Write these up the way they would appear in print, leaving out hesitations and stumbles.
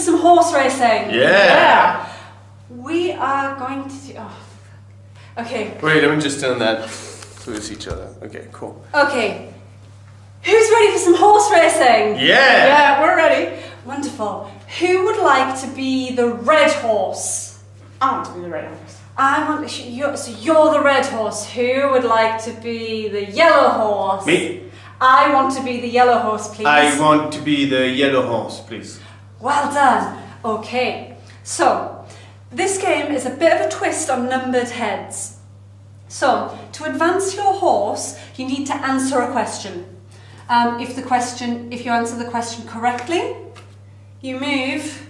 some horse racing? Yeah. We are going to do... Oh. Okay. Wait, let me just turn that towards each other. Okay, cool. Okay. Who's ready for some horse racing? Yeah. Yeah, we're ready. Wonderful. Who would like to be the red horse? I want to be the red horse. So you're the red horse. Who would like to be the yellow horse? Me. I want to be the yellow horse, please. I want to be the yellow horse, please. Well done. Okay. So, this game is a bit of a twist on numbered heads. So, to advance your horse, you need to answer a question. If you answer the question correctly, you move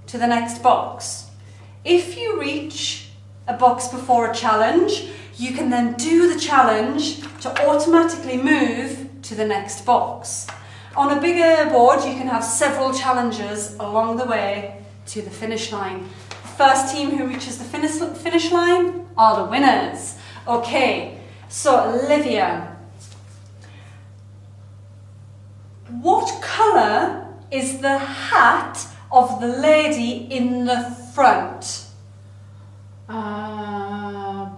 to the next box. If you reach a box before a challenge, you can then do the challenge to automatically move to the next box. On a bigger board, you can have several challenges along the way to the finish line. The first team who reaches the finish line are the winners. Okay, so Olivia, what colour is the hat of the lady in the front?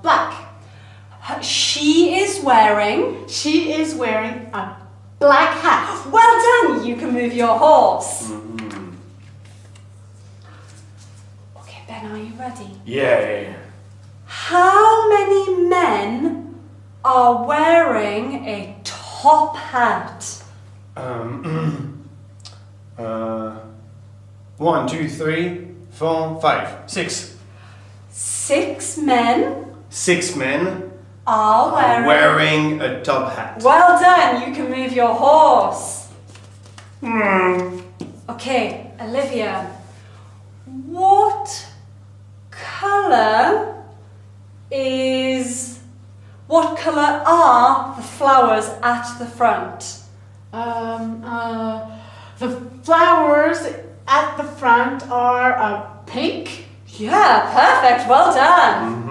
Black. She is wearing a black hat. Well done! You can move your horse. Okay, Ben, are you ready? Yeah. How many men are wearing a top hat? 1, 2, 3, 4, 5, 6. 6 men 6 men are wearing a top hat. Well done! You can move your horse. Okay, Olivia, what colour are the flowers at the front? The flowers at the front are pink. Yeah, perfect. Well done.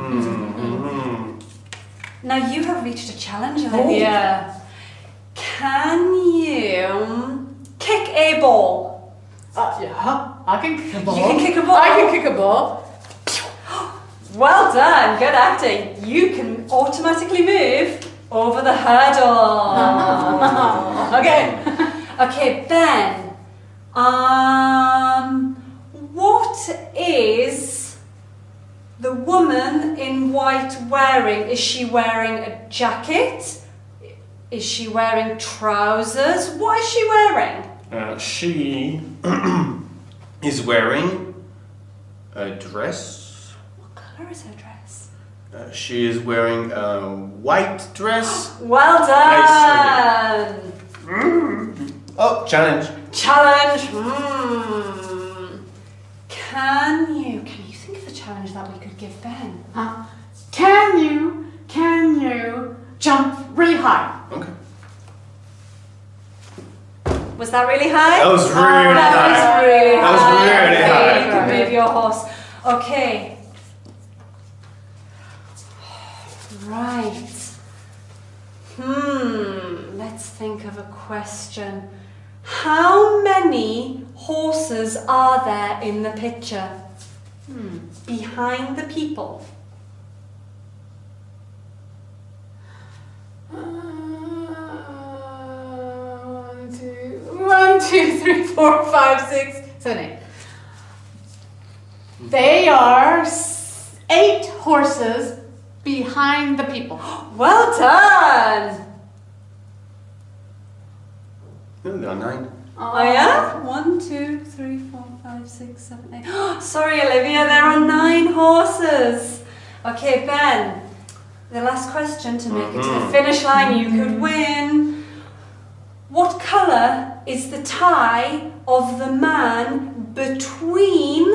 Now you have reached a challenge, Olivia. Can you kick a ball? Yeah, I can kick a ball. You can kick a ball? I can kick a ball. Well done. Good acting. You can automatically move over the hurdle. Okay. Okay, Ben. What is the woman in white wearing? Is she wearing a jacket? Is she wearing trousers? What is she wearing? She is wearing a dress. What colour is her dress? She is wearing a white dress. Well done! Nice. Oh, challenge. Challenge! Can you think of a challenge that we could give Ben? Can you jump really high? Okay. Was that really high? That was really high. That was really That was high. really Okay, high. you can move your horse. Okay. Right. Let's think of a question. How many horses are there in the picture? Behind the people. 1, 2, 3, 4, 5, 6, 7, 8. They are 8 horses behind the people. Well done! No, there are 9. Oh yeah? 1, 2, 3, 4, 5, 6, 7, 8. Sorry, Olivia, there are 9 horses. Okay, Ben, the last question to make it to the finish line. You could win. What colour is the tie of the man between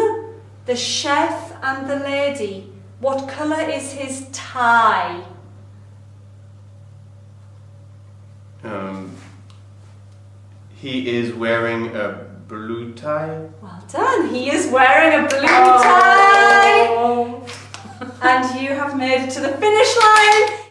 the chef and the lady? What colour is his tie? He is wearing a blue tie. Well done. He is wearing a blue tie. And you have made it to the finish line.